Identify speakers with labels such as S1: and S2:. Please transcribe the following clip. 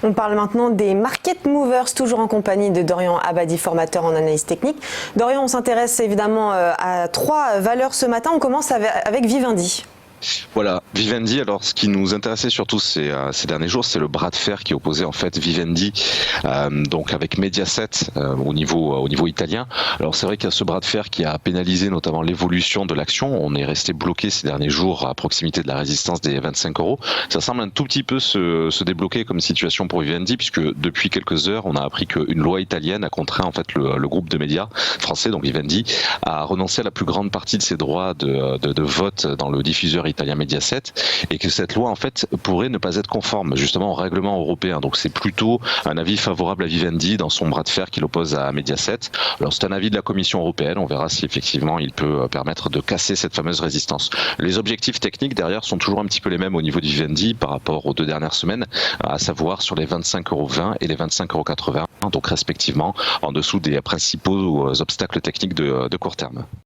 S1: On parle maintenant des market movers, toujours en compagnie de Dorian Abadi, formateur en analyse technique. Dorian, on s'intéresse évidemment à 3 valeurs ce matin. On commence avec Vivendi.
S2: Voilà, Vivendi, alors ce qui nous intéressait surtout ces derniers jours, c'est le bras de fer qui opposait en fait Vivendi donc avec Mediaset au niveau italien. Alors c'est vrai qu'il y a ce bras de fer qui a pénalisé notamment l'évolution de l'action. On est resté bloqué ces derniers jours à proximité de la résistance des 25 €. Ça semble un tout petit peu se débloquer comme situation pour Vivendi, puisque depuis quelques heures, on a appris qu'une loi italienne a contraint en fait le groupe de médias français, donc Vivendi, à renoncer à la plus grande partie de ses droits de vote dans le diffuseur italien Mediaset, et que cette loi en fait pourrait ne pas être conforme justement au règlement européen. Donc c'est plutôt un avis favorable à Vivendi dans son bras de fer qui l'oppose à Mediaset. Alors c'est un avis de la Commission européenne, on verra si effectivement il peut permettre de casser cette fameuse résistance. Les objectifs techniques derrière sont toujours un petit peu les mêmes au niveau de Vivendi par rapport aux 2 dernières semaines, à savoir sur les 25,20 € et les 25,80 €, donc respectivement en dessous des principaux obstacles techniques de court terme.